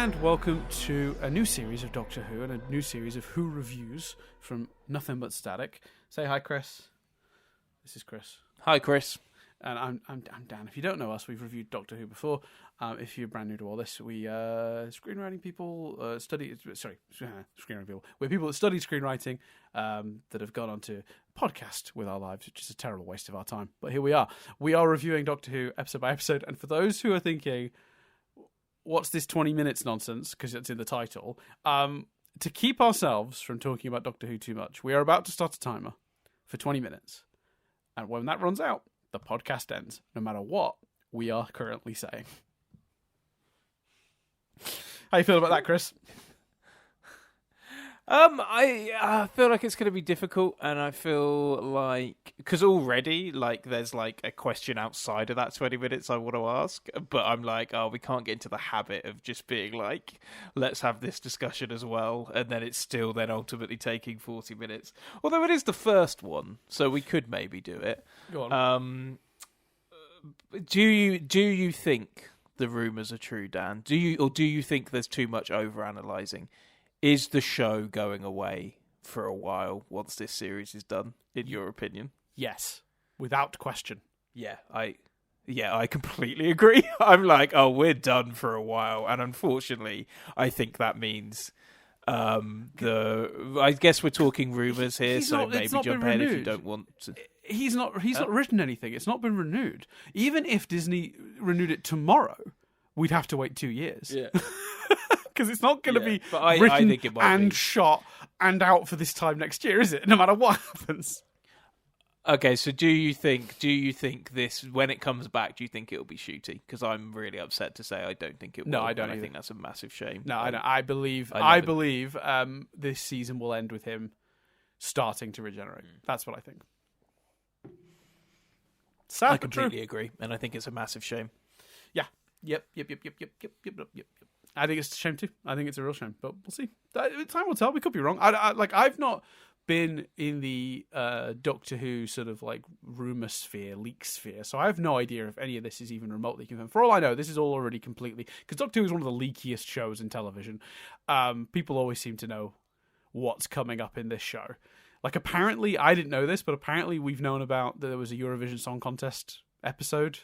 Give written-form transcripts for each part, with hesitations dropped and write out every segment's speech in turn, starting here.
and welcome to a new series of Doctor Who and a new series of Who reviews from Nothing But Static. Say hi, Chris. This is Chris. Hi, Chris. And I'm Dan. If you don't know us, we've reviewed Doctor Who before. If you're brand new to all this, we screenwriting people screenwriting people. We're people that studied screenwriting that have gone on to podcast with our lives, which is a terrible waste of our time. But here we are. We are reviewing Doctor Who episode by episode. And for those who are thinking, what's this 20 minutes nonsense, because it's in the title, to keep ourselves from talking about Doctor Who too much, we are about to start a timer for 20 minutes. And when that runs out, the podcast ends, no matter what we are currently saying. How you feel about that, Chris? I feel like it's going to be difficult, and I feel like because already there's a question outside of that 20 minutes I want to ask, but I'm like, oh, we can't get into the habit of just being like, let's have this discussion as well, and then it's still then ultimately taking 40 minutes. Although it is the first one, so we could maybe do it. Go on. Do you think the rumours are true, Dan? Do you think there's too much overanalyzing? Is the show going away for a while once this series is done, in your opinion? Yes, without question. Yeah, I completely agree. I'm like, oh, we're done for a while, and unfortunately, I think that means I guess we're talking rumours here, so maybe jump ahead if you don't want to. He's not written anything. It's not been renewed. Even if Disney renewed it tomorrow, we'd have to wait 2 years. Yeah. Because it's not going to be I written think it might and be. shot and out for this time next year, is it? No matter what happens. Okay, so do you think this, when it comes back, do you think it'll be shooty? Because I'm really upset to say I don't think it will. No, I don't I either. think that's a massive shame. No, I don't. I believe this season will end with him starting to regenerate. That's what I think. Sad, I completely agree, and I think it's a massive shame. Yeah. Yep. I think it's a shame too. I think it's a real shame, but we'll see. Time will tell. We could be wrong. I've not been in the Doctor Who sort of rumor sphere, leak sphere, so I have no idea if any of this is even remotely confirmed. For all I know, this is all already completely, because Doctor Who is one of the leakiest shows in television. People always seem to know what's coming up in this show. Apparently, I didn't know this, but apparently we've known about that there was a Eurovision Song Contest episode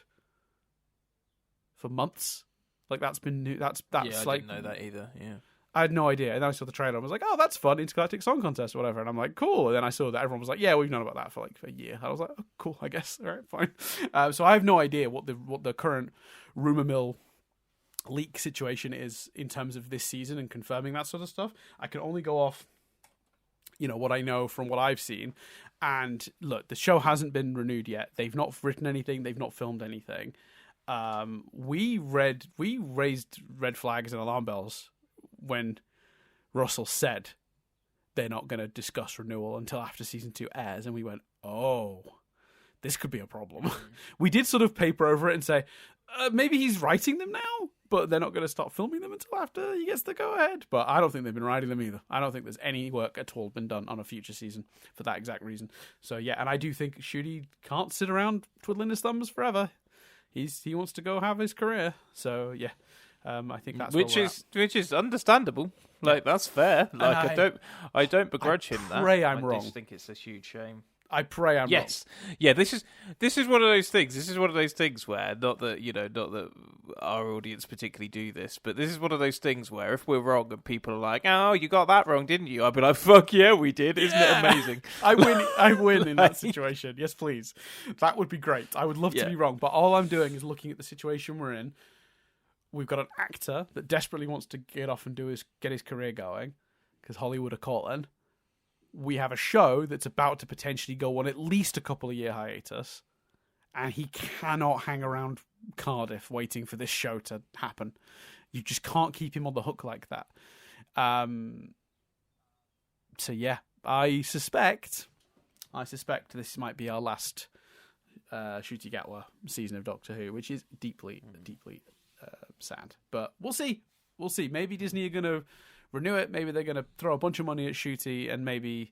for months. That's been new. That's I didn't know that either. Yeah, I had no idea, and then I saw the trailer and was like, "Oh, that's fun, Intergalactic Song Contest or whatever." And I'm like, "Cool." And then I saw that everyone was like, "Yeah, we've known about that for a year." I was like, "Oh, cool, I guess. All right, fine." So I have no idea what the current rumor mill leak situation is in terms of this season and confirming that sort of stuff. I can only go off, what I know from what I've seen. And look, the show hasn't been renewed yet. They've not written anything. They've not filmed anything. We raised red flags and alarm bells when Russell said they're not going to discuss renewal until after season 2 airs, and we went, oh, this could be a problem. We did sort of paper over it and say, maybe he's writing them now, but they're not going to start filming them until after he gets the go-ahead. But I don't think they've been writing them either. I don't think there's any work at all been done on a future season for that exact reason. So yeah, and I do think Ncuti can't sit around twiddling his thumbs forever. He wants to go have his career. So yeah, I think that's which is understandable. That's fair. I don't begrudge him that. I'm wrong. I just think it's a huge shame. I pray I'm wrong. Yeah. This is one of those things. This is one of those things where not that our audience particularly do this, but this is one of those things where if we're wrong and people are like, "Oh, you got that wrong, didn't you?" I'd be like, "Fuck yeah, we did! Isn't it amazing?" I win in that situation. Yes, please. That would be great. I would love to be wrong, but all I'm doing is looking at the situation we're in. We've got an actor that desperately wants to get off and get his career going because Hollywood are calling. We have a show that's about to potentially go on at least a couple of year hiatus, and he cannot hang around Cardiff waiting for this show to happen. You just can't keep him on the hook like that. So yeah, I suspect this might be our last Ncuti Gatwa season of Doctor Who, which is deeply sad. But we'll see. Maybe Disney are going to renew it. Maybe they're going to throw a bunch of money at Ncuti, and maybe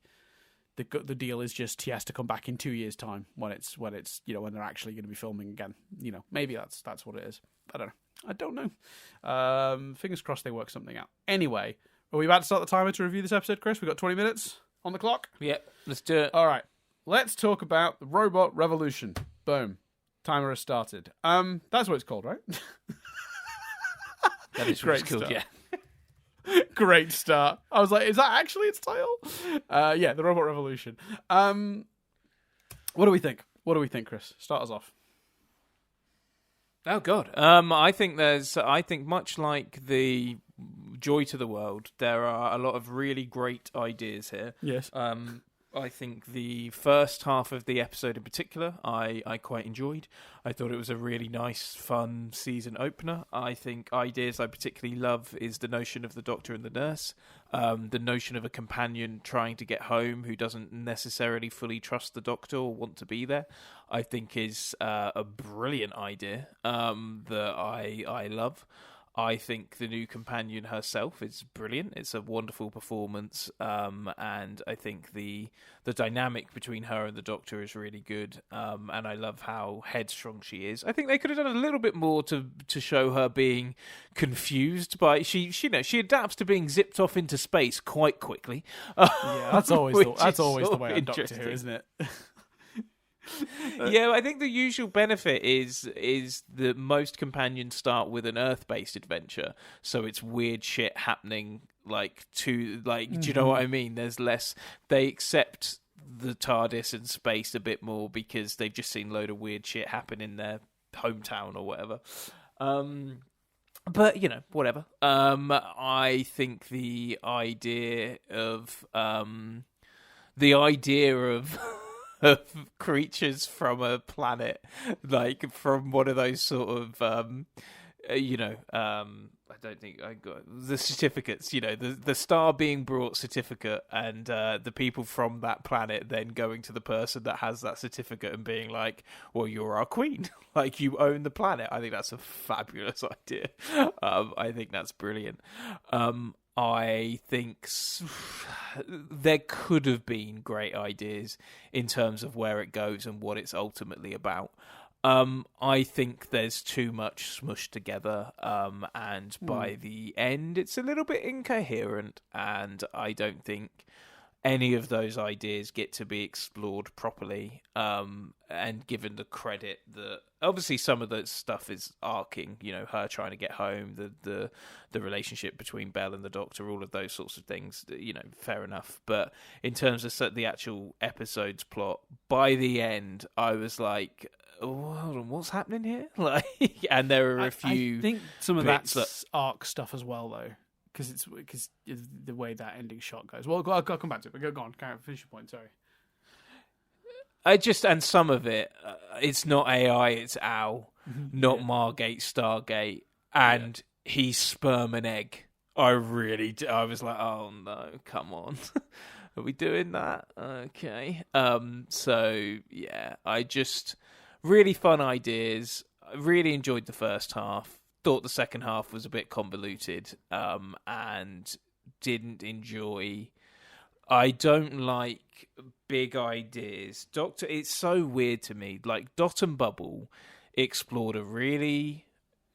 the deal is just he has to come back in 2 years' time when it's when they're actually going to be filming again. Maybe that's what it is. I don't know. Fingers crossed they work something out. Anyway, are we about to start the timer to review this episode, Chris? We've got 20 minutes on the clock. Yep, let's do it. All right, let's talk about the Robot Revolution. Boom, timer has started. That's what it's called, right? That is Great cool. stuff. Yeah. Great start. I was like, is that actually its title? Yeah, the Robot Revolution. What do we think? What do we think, Chris? Start us off. Oh God. I think much like the Joy to the World, there are a lot of really great ideas here. Yes. I think the first half of the episode in particular, I quite enjoyed. I thought it was a really nice, fun season opener. I think ideas I particularly love is the notion of the Doctor and the nurse, the notion of a companion trying to get home who doesn't necessarily fully trust the Doctor or want to be there. I think is a brilliant idea that I love. I think the new companion herself is brilliant. It's a wonderful performance, and I think the dynamic between her and the Doctor is really good. And I love how headstrong she is. I think they could have done a little bit more to show her being confused by she adapts to being zipped off into space quite quickly. Yeah, that's always the way on Doctor Who, isn't it? Yeah, I think the usual benefit is that most companions start with an Earth-based adventure, so it's weird shit happening. Do you know what I mean? There's less. They accept the TARDIS and space a bit more because they've just seen a load of weird shit happen in their hometown or whatever. But whatever. I think the idea of of creatures from a planet, like from one of those sort of, I don't think I got the certificates, the star being brought certificate and the people from that planet then going to the person that has that certificate and being like, well, you're our queen, like you own the planet. I think that's a fabulous idea. I think that's brilliant. I think there could have been great ideas in terms of where it goes and what it's ultimately about. I think there's too much smushed together, and by the end, it's a little bit incoherent, and I don't think any of those ideas get to be explored properly and given the credit that obviously some of the stuff is arcing, her trying to get home, the relationship between Belle and the Doctor, all of those sorts of things, fair enough. But in terms of the actual episode's plot, by the end, I was like, oh, hold on, what's happening here? And there are a few. I think some of bits that's arc stuff as well, though. Because the way that ending shot goes. Well, I'll come back to it. But go on, finish your point. Sorry. And some of it, it's not AI, it's Al, not Margate, Stargate, and he's sperm and egg. I was like, oh no, come on, are we doing that? Okay. So yeah, I just really fun ideas. I really enjoyed the first half. Thought the second half was a bit convoluted, and didn't enjoy. I don't like big ideas. It's so weird to me. Like Dot and Bubble explored a really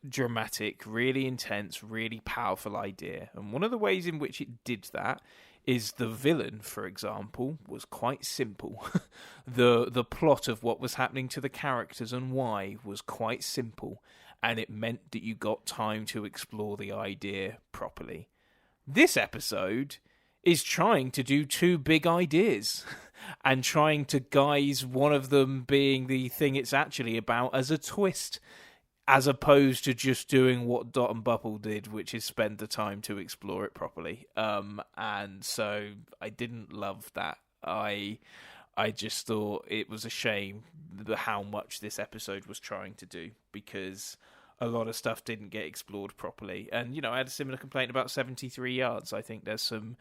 dramatic, really intense, really powerful idea, and one of the ways in which it did that is the villain, for example, was quite simple. The plot of what was happening to the characters and why was quite simple. And it meant that you got time to explore the idea properly. This episode is trying to do two big ideas and trying to guise one of them being the thing it's actually about as a twist, as opposed to just doing what Dot and Bubble did, which is spend the time to explore it properly. And so I didn't love that. I just thought it was a shame how much this episode was trying to do, because a lot of stuff didn't get explored properly. And, I had a similar complaint about 73 Yards. I think there's some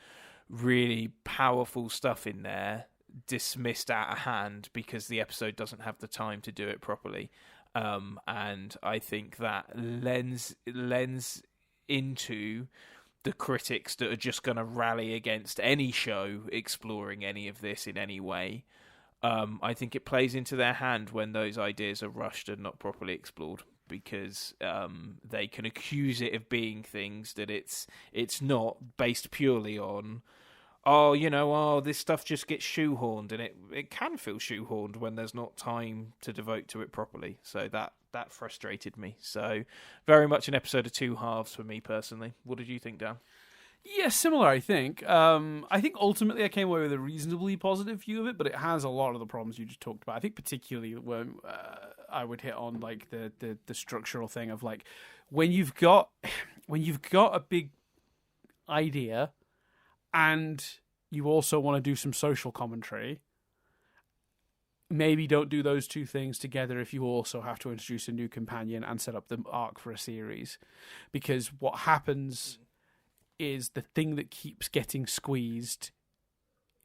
really powerful stuff in there dismissed out of hand because the episode doesn't have the time to do it properly. And I think that lends into the critics that are just going to rally against any show exploring any of this in any way. I think it plays into their hand when those ideas are rushed and not properly explored, because they can accuse it of being things that it's not, based purely on, this stuff just gets shoehorned, and it can feel shoehorned when there's not time to devote to it properly. So that frustrated me. So very much an episode of two halves for me personally. What did you think, Dan? Yeah, similar, I think. I think ultimately I came away with a reasonably positive view of it, but it has a lot of the problems you just talked about. I think particularly when I would hit on like the structural thing of like when you've got a big idea and you also want to do some social commentary, maybe don't do those two things together if you also have to introduce a new companion and set up the arc for a series. Because what happens is the thing that keeps getting squeezed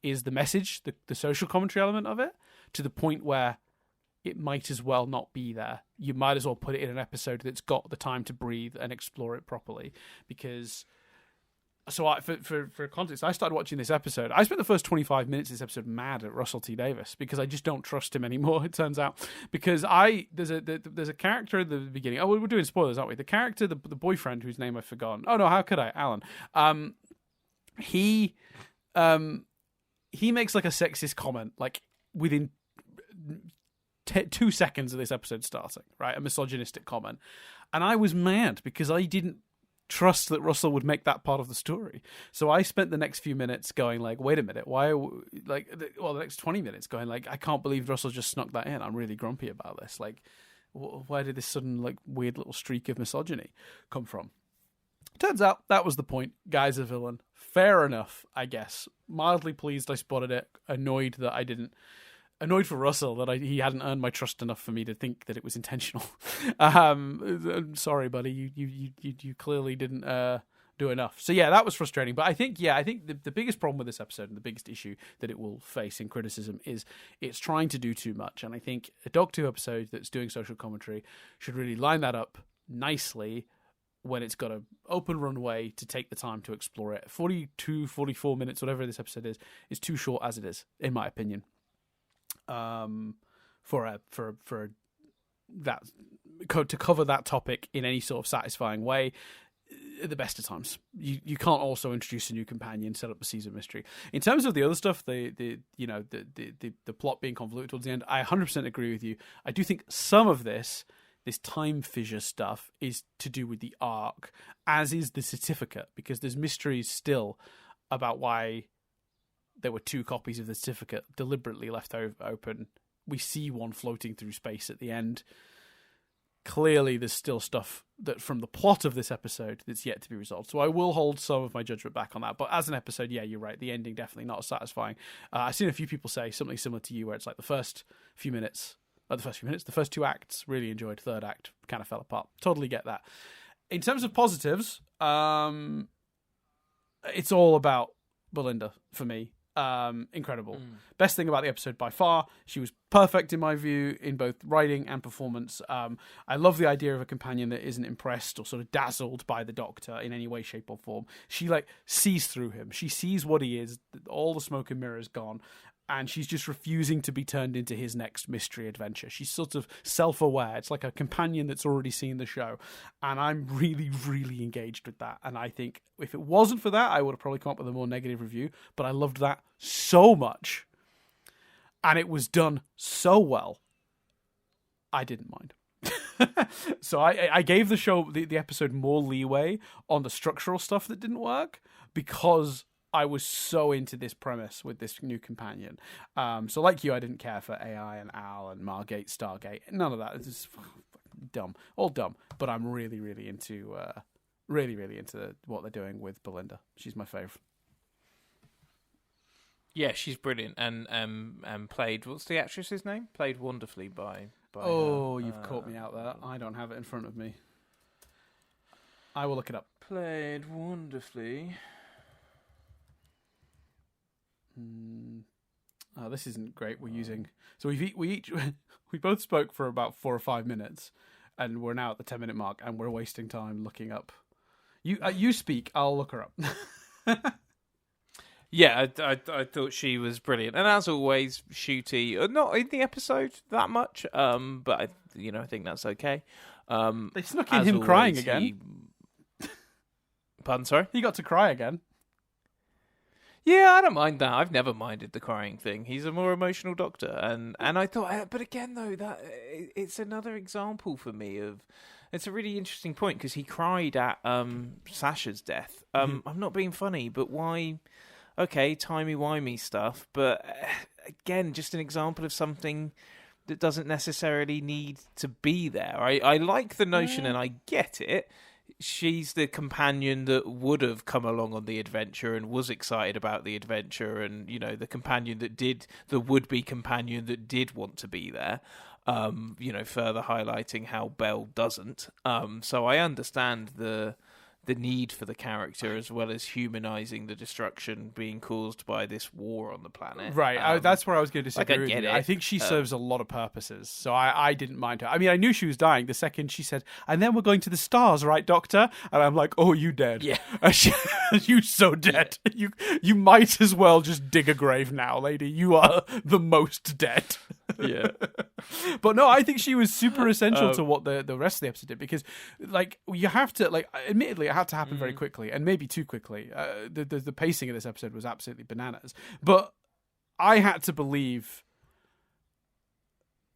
is the message, the social commentary element of it, to the point where it might as well not be there. You might as well put it in an episode that's got the time to breathe and explore it properly. Because, so for context, I started watching this episode. I spent the first 25 minutes of this episode mad at Russell T Davies because I just don't trust him anymore, it turns out. Because there's a character at the beginning. Oh, we're doing spoilers, aren't we? The character, the boyfriend whose name I've forgotten. Oh no, how could I? Alan. He makes like a sexist comment like within 2 seconds of this episode starting, right? A misogynistic comment. And I was mad because I didn't trust that Russell would make that part of the story. So I spent the next few minutes going like, wait a minute, the next 20 minutes going like, I can't believe Russell just snuck that in. I'm really grumpy about this. Like, where did this sudden like weird little streak of misogyny come from? Turns out that was the point. Guy's a villain. Fair enough, I guess. Mildly pleased I spotted it. Annoyed that I didn't. Annoyed for Russell that he hadn't earned my trust enough for me to think that it was intentional. Sorry, buddy. You clearly didn't do enough. So yeah, that was frustrating. But I think the biggest problem with this episode and the biggest issue that it will face in criticism is it's trying to do too much. And I think a Doctor Who episode that's doing social commentary should really line that up nicely when it's got an open runway to take the time to explore it. 42, 44 minutes, whatever this episode is too short as it is, in my opinion. For that to cover that topic in any sort of satisfying way at the best of times. You can't also introduce a new companion, set up a season mystery. In terms of the other stuff, the plot being convoluted towards the end, I 100% agree with you. I do think some of this time fissure stuff is to do with the arc, as is the certificate, because there's mysteries still about why there were 2 copies of the certificate deliberately left open. We see one floating through space at the end. Clearly, there's still stuff that from the plot of this episode that's yet to be resolved. So I will hold some of my judgment back on that. But as an episode, yeah, you're right. The ending definitely not as satisfying. I've seen a few people say something similar to you, where it's like the first 2 acts, really enjoyed. Third act kind of fell apart. Totally get that. In terms of positives, it's all about Belinda for me. Incredible. Best thing about the episode by far. She was perfect in my view in both writing and performance. I love the idea of a companion that isn't impressed or sort of dazzled by the Doctor in any way, shape or form. She like sees through him. She sees what he is. All the smoke and mirrors gone. And she's just refusing to be turned into his next mystery adventure. She's sort of self-aware. It's like a companion that's already seen the show. And I'm really, really engaged with that. And I think if it wasn't for that, I would have probably come up with a more negative review. But I loved that so much. And it was done so well. I didn't mind. So I gave the show, the episode, more leeway on the structural stuff that didn't work because I was so into this premise with this new companion. So like you, I didn't care for AI and Al and Margate, Stargate. None of that. It's just dumb. All dumb. But I'm really, really into what they're doing with Belinda. She's my fave. Yeah, she's brilliant. And played, what's the actress's name? Played wonderfully by Oh, her. You've caught me out there. I don't have it in front of me. I will look it up. Played wonderfully. Oh, this isn't great. We're using we both spoke for about 4 or 5 minutes, and we're now at the 10-minute mark, and we're wasting time looking up. You speak. I'll look her up. Yeah, I thought she was brilliant, and as always, Shooty, not in the episode that much, but I think that's okay. They snuck in him crying again. Pardon, sorry? He got to cry again. Yeah, I don't mind that. I've never minded the crying thing. He's a more emotional doctor, and I thought, but again though, that it's another example for me of. It's a really interesting point because he cried at Sasha's death. I'm not being funny, but why? Okay, timey-wimey stuff, but again, just an example of something that doesn't necessarily need to be there. I like the notion and I get it. She's the companion that would have come along on the adventure and was excited about the adventure, and the companion the would-be companion that did want to be there. Further highlighting how Belle doesn't. So I understand the need for the character, as well as humanizing the destruction being caused by this war on the planet. Right, that's where I was going to disagree with you. it. I think she serves a lot of purposes, so I didn't mind her. I mean, I knew she was dying the second she said, and then we're going to the stars, right, Doctor? And I'm like, oh, you dead. Yeah. You so dead. You might as well just dig a grave now, lady. You are the most dead. Yeah. But no, I think she was super essential to what the rest of the episode did, because you have to, admittedly, it had to happen very quickly, and maybe too quickly. The pacing of this episode was absolutely bananas, but I had to believe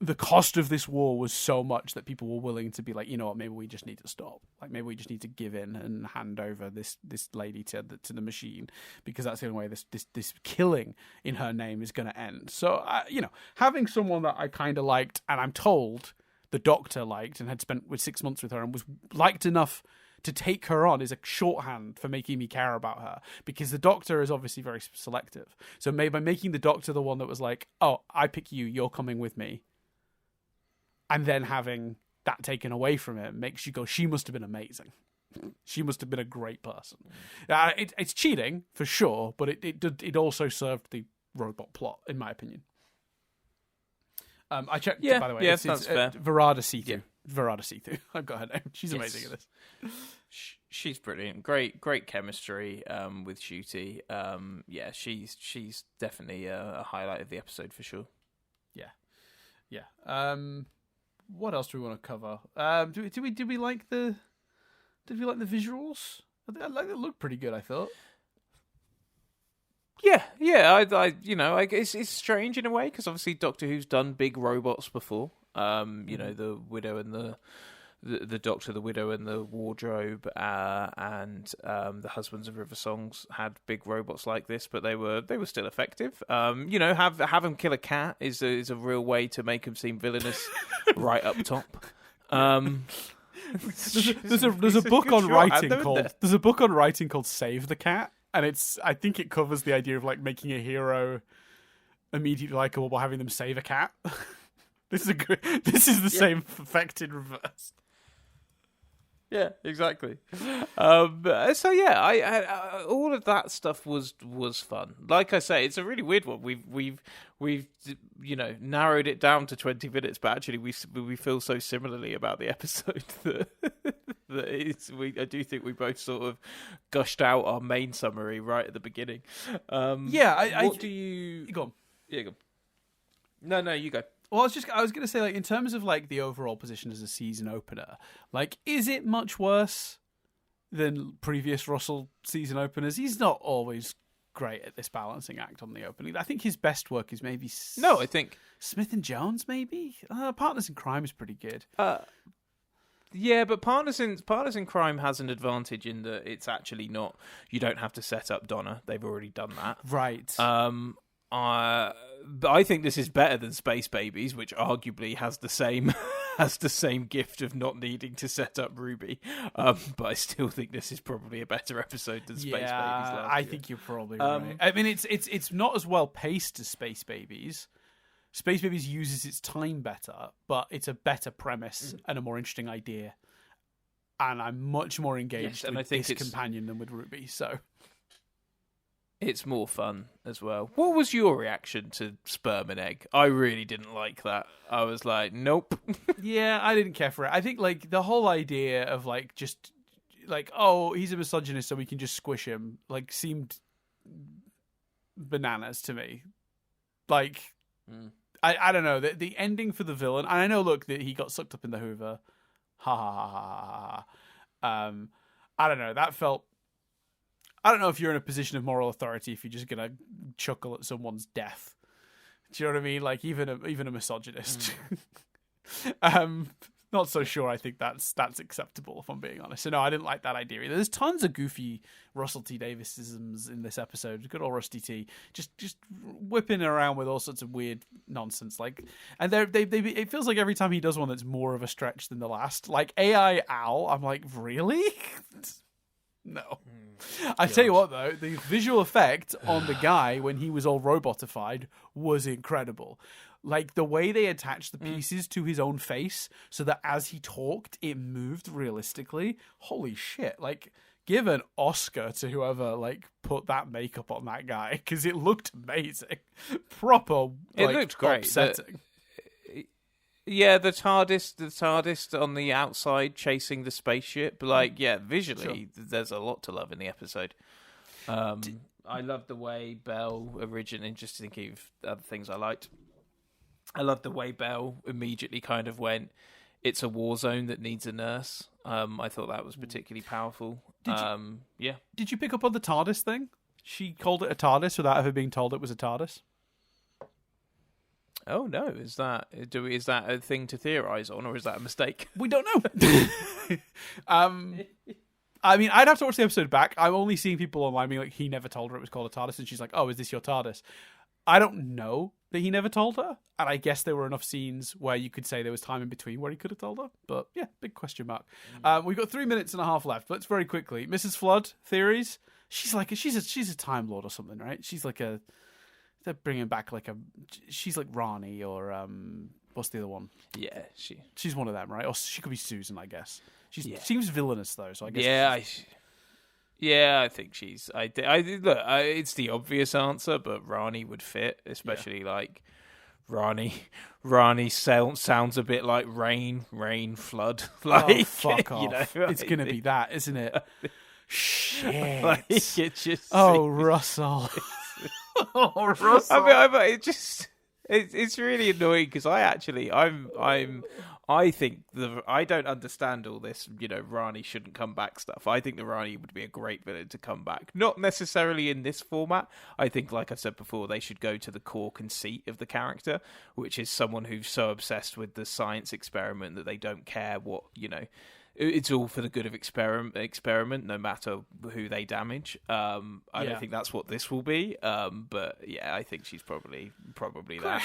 the cost of this war was so much that people were willing to be like, you know what, maybe we just need to stop. Maybe we just need to give in and hand over this lady to the machine, because that's the only way this killing in her name is going to end. So, having someone that I kind of liked, and I'm told the Doctor liked and had spent 6 months with her and was liked enough to take her on, is a shorthand for making me care about her, because the Doctor is obviously very selective. So maybe by making the Doctor the one that was like, oh, I pick you, you're coming with me, and then having that taken away from him makes you go, she must have been amazing. She must have been a great person. It's cheating, for sure, but it also served the robot plot, in my opinion. I checked, by the way. Yes, that's fair. Verada Sethu. Yeah. Verada Sethu. I've got her name. She's amazing at this. She's brilliant. Great chemistry with Shooty. She's definitely a highlight of the episode for sure. Yeah. What else do we want to cover? Did we like the visuals? They look pretty good, I thought. Yeah. It's strange in a way, because obviously Doctor Who's done big robots before. The Widow and the Doctor, the Widow and the Wardrobe, and the Husbands of River Songs had big robots like this, but they were still effective. Have them kill a cat is a real way to make them seem villainous right up top. There's a book on writing called Save the Cat, and I think it covers the idea of making a hero immediately likable by having them save a cat. This is the same effect in reverse. Yeah, exactly. I all of that stuff was fun. Like I say, it's a really weird one. We've narrowed it down to 20 minutes, but actually we feel so similarly about the episode that I do think we both sort of gushed out our main summary right at the beginning. What do you go on? Yeah, go on. No, you go. Well, I was going to say, in terms of the overall position as a season opener, is it much worse than previous Russell season openers? He's not always great at this balancing act on the opening. I think his best work is maybe I think Smith and Jones, maybe. Partners in Crime is pretty good. Yeah, but Partners in Crime has an advantage in that it's actually not. You don't have to set up Donna; they've already done that. Right. But I think this is better than Space Babies, which arguably has the same gift of not needing to set up Ruby. But I still think this is probably a better episode than Space Babies last year. I think you're probably right. I mean, it's not as well paced as Space Babies. Space Babies uses its time better, but it's a better premise and a more interesting idea. And I'm much more engaged with this companion than with Ruby. So. It's more fun as well. What was your reaction to Sperm and Egg? I really didn't like that. I was like, nope. Yeah, I didn't care for it. I think the whole idea of just like, oh, he's a misogynist, so we can just squish him, like, seemed bananas to me. Like, I don't know, the ending for the villain, and I know, look, that he got sucked up in the Hoover. Ha ha ha ha ha. I don't know, that felt... I don't know if you're in a position of moral authority if you're just gonna chuckle at someone's death. Do you know what I mean? Like, even a misogynist. Not so sure I think that's acceptable, if I'm being honest. So no, I didn't like that idea either. There's tons of goofy Russell T Davis-isms in this episode. Good old Rusty T. Just whipping around with all sorts of weird nonsense. Like, and they it feels like every time he does one that's more of a stretch than the last. Like AI Al, I'm like, really? No. I tell you what, though, the visual effect on the guy when he was all robotified was incredible. Like, the way they attached the pieces to his own face so that as he talked, it moved realistically. Holy shit. Like, give an Oscar to whoever, like, put that makeup on that guy, because it looked amazing. Proper, it looked great. Upsetting. Yeah, the TARDIS on the outside chasing the spaceship. Like, yeah, visually, there's a lot to love in the episode. I love the way Bell originally, just thinking of other things I liked. I love the way Bell immediately kind of went, it's a war zone that needs a nurse. I thought that was particularly powerful. Did you pick up on the TARDIS thing? She called it a TARDIS without ever being told it was a TARDIS. Oh no! Is that a thing to theorize on, or is that a mistake? We don't know. I mean, I'd have to watch the episode back. I'm only seeing people online being like, he never told her it was called a TARDIS, and she's like, oh, is this your TARDIS? I don't know that he never told her, and I guess there were enough scenes where you could say there was time in between where he could have told her, but yeah, big question mark. We've got 3 minutes and a half left. Let's very quickly. Mrs. Flood, theories? She's a Time Lord or something, right? She's like a... They're bringing back like she's like Rani or what's the other one? Yeah, she's one of them, right? Or she could be Susan, I guess. She seems villainous though, so I guess. I think she's. Look, it's the obvious answer, but Rani would fit, especially like Rani. Rani sounds a bit like rain, flood. Like, fuck off! You know, it's gonna be that, isn't it? Shit! Like, it just. Russell. Oh, Russell. I mean, it's really annoying because I think I don't understand all this, you know, Rani shouldn't come back stuff. I think the Rani would be a great villain to come back. Not necessarily in this format. I think, like I said before, they should go to the core conceit of the character, which is someone who's so obsessed with the science experiment that they don't care what, you know, it's all for the good of experiment, no matter who they damage. I don't think that's what this will be. But yeah, I think she's probably that.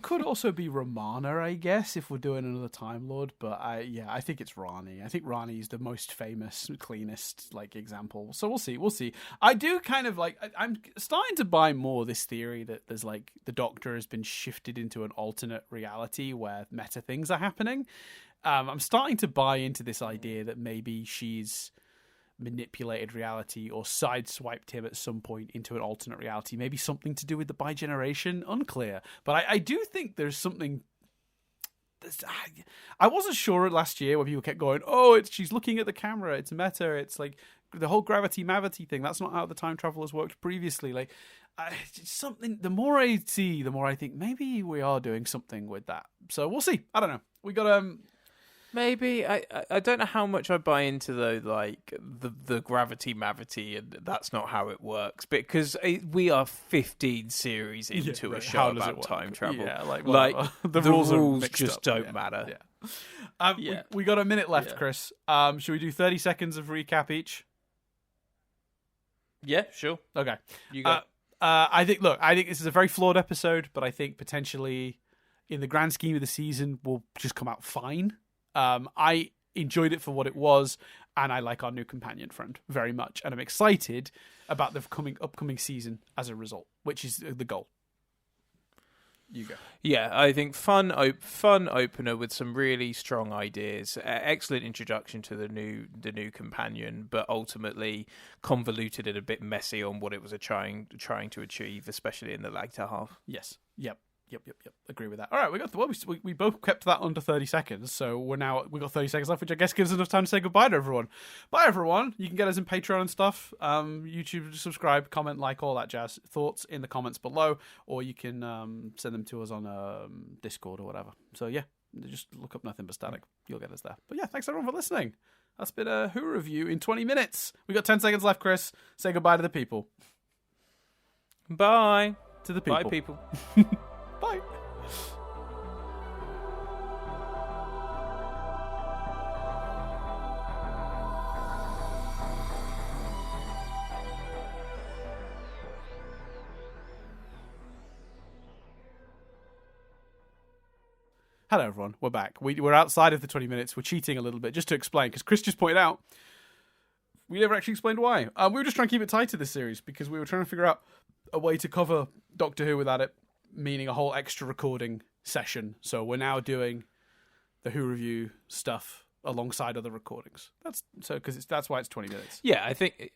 Could also be Romana, I guess, if we're doing another Time Lord. But I think it's Rani. I think Rani is the most famous, cleanest like example. So we'll see. I do kind of like. I'm starting to buy more this theory that there's like the Doctor has been shifted into an alternate reality where meta things are happening. I'm starting to buy into this idea that maybe she's manipulated reality or sideswiped him at some point into an alternate reality. Maybe something to do with the bi-generation. Unclear. But I do think there's something... I wasn't sure last year when people kept going, she's looking at the camera, it's meta, it's like the whole gravity-mavity thing. That's not how the time travelers worked previously. Like, something... The more I see, the more I think maybe we are doing something with that. So we'll see. I don't know. We got... Maybe I don't know how much I buy into though, like the gravity-mavity, and that's not how it works. Because we are 15 series into a show about time travel. Yeah, like the rules just don't matter. Yeah. We got a minute left, Chris. Should we do 30 seconds of recap each? Yeah, sure. Okay. You go. I think this is a very flawed episode, but I think potentially in the grand scheme of the season will just come out fine. I enjoyed it for what it was, and I like our new companion friend very much, and I'm excited about the upcoming season as a result, which is the goal. You go. Yeah, I think fun opener with some really strong ideas. Excellent introduction to the new companion, but ultimately convoluted and a bit messy on what it was trying to achieve, especially in the later half. Yes. Yep. Yep. Agree with that. All right, we both kept that under 30 seconds, so we got 30 seconds left, which I guess gives us enough time to say goodbye to everyone. Bye, everyone. You can get us in Patreon and stuff. YouTube, subscribe, comment, like, all that jazz. Thoughts in the comments below, or you can send them to us on Discord or whatever. So yeah, just look up Nothing But Static. You'll get us there. But yeah, thanks everyone for listening. That's been a Who Review in 20 minutes. We got 10 seconds left, Chris. Say goodbye to the people. Bye. To the people. Bye, people. Bye. Hello, everyone. We're back. We're outside of the 20 minutes. We're cheating a little bit, just to explain, because Chris just pointed out we never actually explained why. We were just trying to keep it tight to this series because we were trying to figure out a way to cover Doctor Who without it meaning a whole extra recording session. So we're now doing the Who Review stuff alongside other recordings. That's why it's 20 minutes. Yeah, I think.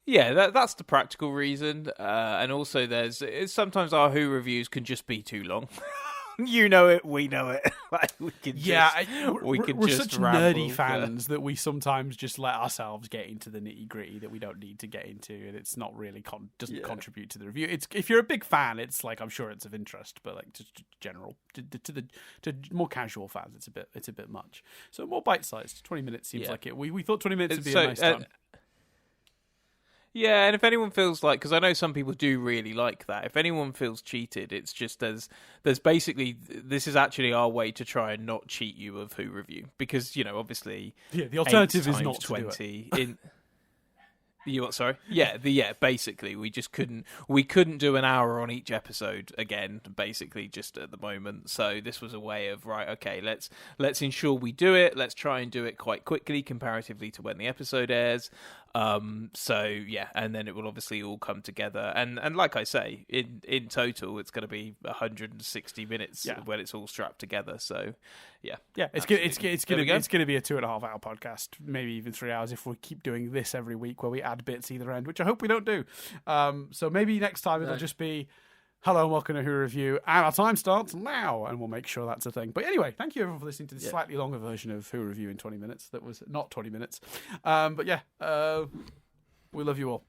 Yeah, that's the practical reason, and also sometimes our Who reviews can just be too long. You know it, we know it. Like, we could we're just such ramble, nerdy fans that we sometimes just let ourselves get into the nitty gritty that we don't need to get into, and it's not really doesn't contribute to the review. It's if you're a big fan, it's like I'm sure it's of interest, but like to general to more casual fans, it's a bit much. So more bite sized. 20 minutes seems like it. We thought 20 minutes would be a nice time. Yeah, and if anyone feels like, because I know some people do really like that, if anyone feels cheated, it's just there's basically, this is actually our way to try and not cheat you of Who Review, because, obviously... Yeah, the alternative is not 20 to do it. You what? Sorry. Yeah. Basically, we couldn't do an hour on each episode again. Basically, just at the moment. So this was a way of right. Okay, let's ensure we do it. Let's try and do it quite quickly comparatively to when the episode airs. So yeah, and then it will obviously all come together. And like I say, in total, it's going to be 160 minutes when it's all strapped together. So yeah, it's going to be a 2.5 hour podcast, maybe even 3 hours if we keep doing this every week where we add bits either end, which I hope we don't do. So maybe next time it'll just be hello and welcome to Who Review, and our time starts now, and we'll make sure that's a thing. But anyway, thank you everyone for listening to this slightly longer version of Who Review in 20 minutes. That was not 20 minutes. But yeah, we love you all.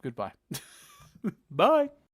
Goodbye. Bye.